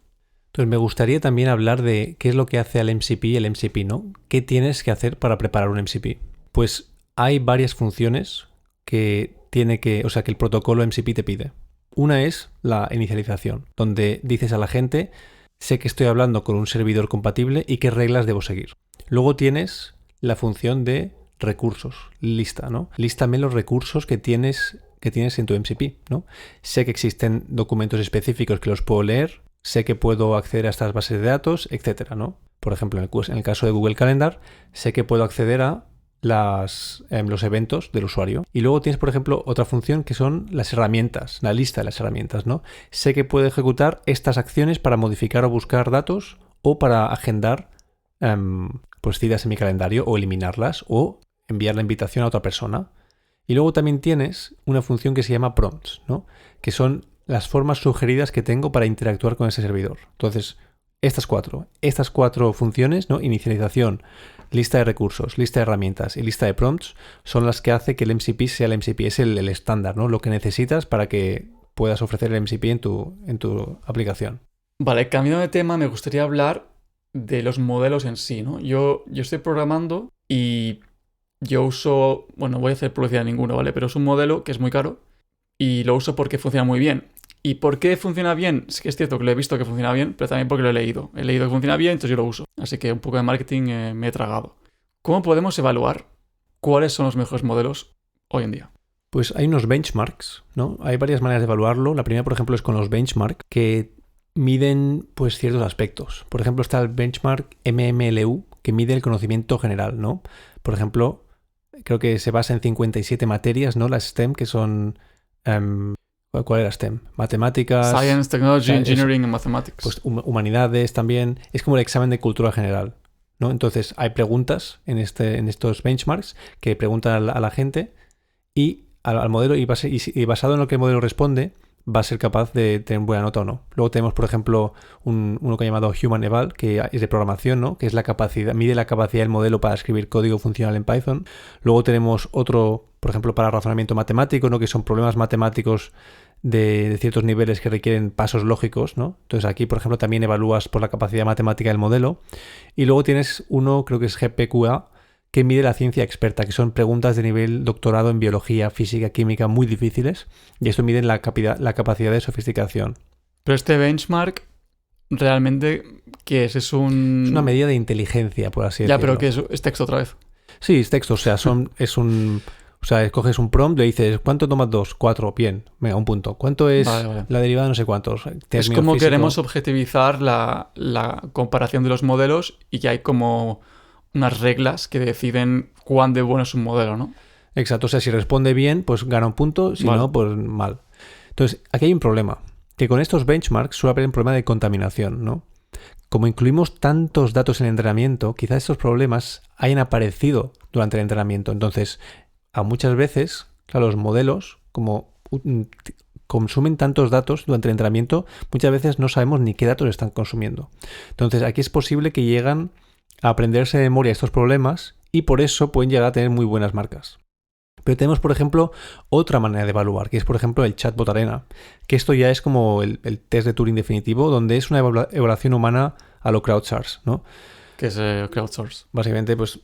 Entonces me gustaría también hablar de qué es lo que hace al MCP y el MCP, ¿no? ¿Qué tienes que hacer para preparar un MCP? Pues hay varias funciones que el protocolo MCP te pide. Una es la inicialización, donde dices a la gente, sé que estoy hablando con un servidor compatible y qué reglas debo seguir. Luego tienes la función de recursos, lista, ¿no? Lístame los recursos que tienes en tu MCP, ¿no? Sé que existen documentos específicos que los puedo leer, sé que puedo acceder a estas bases de datos, etcétera, ¿no? Por ejemplo, en el caso de Google Calendar, sé que puedo acceder a los eventos del usuario. Y luego tienes, por ejemplo, otra función que son las herramientas, la lista de las herramientas, ¿no? Sé que puedo ejecutar estas acciones para modificar o buscar datos o para agendar citas en mi calendario o eliminarlas o enviar la invitación a otra persona. Y luego también tienes una función que se llama prompts, ¿no? Que son las formas sugeridas que tengo para interactuar con ese servidor. Entonces, estas cuatro funciones, ¿no? Inicialización, lista de recursos, lista de herramientas y lista de prompts, son las que hace que el MCP sea el MCP. Es el estándar, ¿no? Lo que necesitas para que puedas ofrecer el MCP en tu aplicación. Vale, cambiando de tema, me gustaría hablar de los modelos en sí, ¿no? Yo estoy programando y yo uso, bueno, voy a hacer publicidad a ninguno, ¿vale? Pero es un modelo que es muy caro y lo uso porque funciona muy bien. ¿Y por qué funciona bien? Sí que es cierto que lo he visto que funciona bien, pero también porque lo he leído. He leído que funciona bien, entonces yo lo uso. Así que un poco de marketing me he tragado. ¿Cómo podemos evaluar cuáles son los mejores modelos hoy en día? Pues hay unos benchmarks, ¿no? Hay varias maneras de evaluarlo. La primera, por ejemplo, es con los benchmarks que miden pues ciertos aspectos. Por ejemplo, está el benchmark MMLU, que mide el conocimiento general, ¿no? Por ejemplo, creo que se basa en 57 materias, ¿no? Las STEM, que son... ¿Cuál era STEM? Matemáticas... Science, Technology, Engineering and Mathematics. Pues humanidades también. Es como el examen de cultura general, ¿no? Entonces hay preguntas en estos benchmarks que preguntan a la gente y al modelo y basado en lo que el modelo responde va a ser capaz de tener buena nota o no. Luego tenemos, por ejemplo, uno que he llamado Human Eval, que es de programación, ¿no? Que es la capacidad, mide la capacidad del modelo para escribir código funcional en Python. Luego tenemos otro, por ejemplo, para razonamiento matemático, ¿no? Que son problemas matemáticos de ciertos niveles que requieren pasos lógicos, ¿no? Entonces aquí, por ejemplo, también evalúas por la capacidad matemática del modelo. Y luego tienes uno, creo que es GPQA, que mide la ciencia experta, que son preguntas de nivel doctorado en biología, física, química muy difíciles, y esto mide la capacidad de sofisticación. Pero este benchmark, realmente, ¿qué es? Es una medida de inteligencia, por así decirlo. Ya, pero ¿qué es texto otra vez? Sí, es texto, o sea, escoges un prompt, le dices, ¿cuánto tomas 2? 4, bien, venga, un punto. ¿Cuánto es la derivada de no sé cuántos? Es como queremos objetivizar la comparación de los modelos y que hay como unas reglas que deciden cuán de bueno es un modelo, ¿no? Exacto, o sea, si responde bien, pues gana un punto, si no, pues mal. Entonces, aquí hay un problema, que con estos benchmarks suele haber un problema de contaminación, ¿no? Como incluimos tantos datos en el entrenamiento, quizás estos problemas hayan aparecido durante el entrenamiento. Entonces, a muchas veces, claro, los modelos, como consumen tantos datos durante el entrenamiento, muchas veces no sabemos ni qué datos están consumiendo. Entonces, aquí es posible que llegan a aprenderse de memoria estos problemas y por eso pueden llegar a tener muy buenas marcas. Pero tenemos, por ejemplo, otra manera de evaluar, que es, por ejemplo, el chatbot Arena, que esto ya es como el test de Turing definitivo, donde es una evaluación humana a lo crowdsource, ¿no? ¿Qué es crowdsource? Básicamente, pues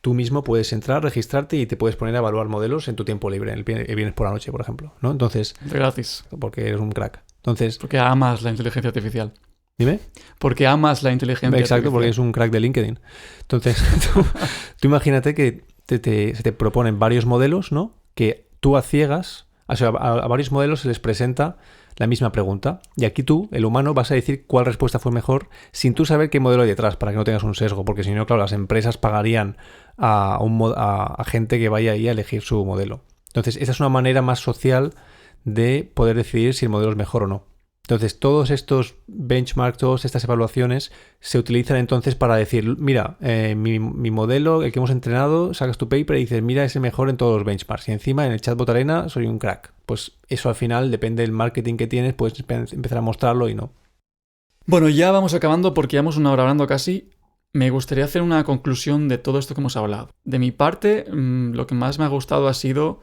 tú mismo puedes entrar, registrarte y te puedes poner a evaluar modelos en tu tiempo libre, el viernes por la noche, por ejemplo, ¿no? Entonces, De gratis. porque eres un crack. Entonces, Porque amas la inteligencia artificial. dime. Porque amas la inteligencia Exacto, artificial. porque es un crack de LinkedIn. Entonces, tú imagínate que se te proponen varios modelos, ¿no? Que tú a ciegas, o sea, a varios modelos se les presenta la misma pregunta. Y aquí tú, el humano, vas a decir cuál respuesta fue mejor sin tú saber qué modelo hay detrás, para que no tengas un sesgo. Porque si no, claro, las empresas pagarían a gente que vaya ahí a elegir su modelo. Entonces, esa es una manera más social de poder decidir si el modelo es mejor o no. Entonces, todos estos benchmarks, todas estas evaluaciones se utilizan entonces para decir, mira, mi modelo, el que hemos entrenado, sacas tu paper y dices, mira, es el mejor en todos los benchmarks. Y encima, en el chatbot Arena, soy un crack. Pues eso al final, depende del marketing que tienes, puedes empezar a mostrarlo y no. Bueno, ya vamos acabando porque llevamos una hora hablando casi. Me gustaría hacer una conclusión de todo esto que hemos hablado. De mi parte, lo que más me ha gustado ha sido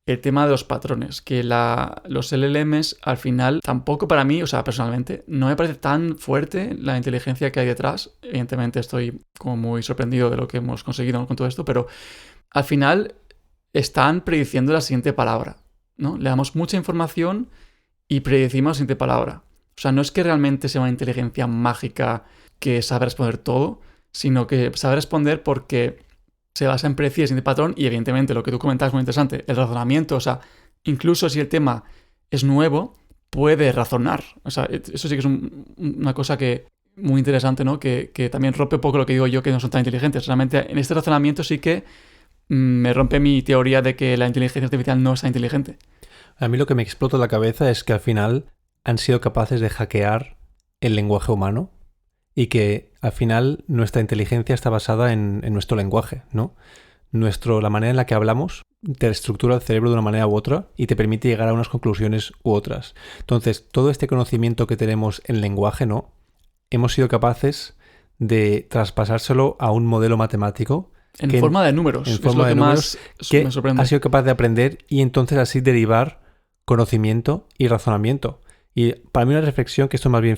el tema de los patrones, que los LLMs al final tampoco para mí, o sea, personalmente, no me parece tan fuerte la inteligencia que hay detrás. Evidentemente estoy como muy sorprendido de lo que hemos conseguido con todo esto, pero al final están prediciendo la siguiente palabra, ¿no? Le damos mucha información y predecimos la siguiente palabra. O sea, no es que realmente sea una inteligencia mágica que sabe responder todo, sino que sabe responder porque se basa en predecir el siguiente patrón y evidentemente lo que tú comentabas es muy interesante, el razonamiento, o sea, incluso si el tema es nuevo, puede razonar. O sea, eso sí que es una cosa que muy interesante, ¿no? Que también rompe un poco lo que digo yo, que no son tan inteligentes. Realmente en este razonamiento sí que me rompe mi teoría de que la inteligencia artificial no es tan inteligente. A mí lo que me explota la cabeza es que al final han sido capaces de hackear el lenguaje humano y que al final nuestra inteligencia está basada en nuestro lenguaje, ¿no? La manera en la que hablamos te estructura el cerebro de una manera u otra y te permite llegar a unas conclusiones u otras. Entonces, todo este conocimiento que tenemos en lenguaje, ¿no? Hemos sido capaces de traspasárselo a un modelo matemático. En forma de números. En forma de números que me sorprende. Ha sido capaz de aprender y entonces así derivar conocimiento y razonamiento. Y para mí una reflexión, que esto es más bien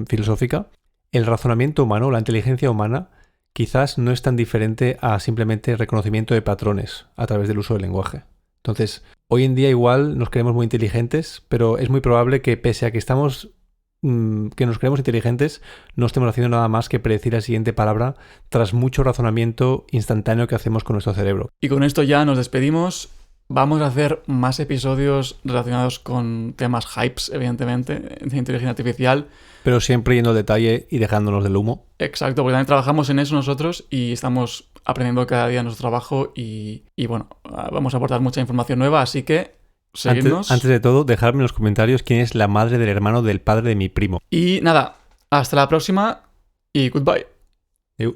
filosófica, el razonamiento humano, la inteligencia humana, quizás no es tan diferente a simplemente reconocimiento de patrones a través del uso del lenguaje. Entonces, hoy en día igual nos creemos muy inteligentes, pero es muy probable que pese a que nos creemos inteligentes, no estemos haciendo nada más que predecir la siguiente palabra tras mucho razonamiento instantáneo que hacemos con nuestro cerebro. Y con esto ya nos despedimos. Vamos a hacer más episodios relacionados con temas hypes, evidentemente, de inteligencia artificial. Pero siempre yendo al detalle y dejándonos del humo. Exacto, porque también trabajamos en eso nosotros y estamos aprendiendo cada día nuestro trabajo y bueno, vamos a aportar mucha información nueva, así que seguidnos. Antes de todo, dejadme en los comentarios quién es la madre del hermano del padre de mi primo. Y nada, hasta la próxima y goodbye. Eu.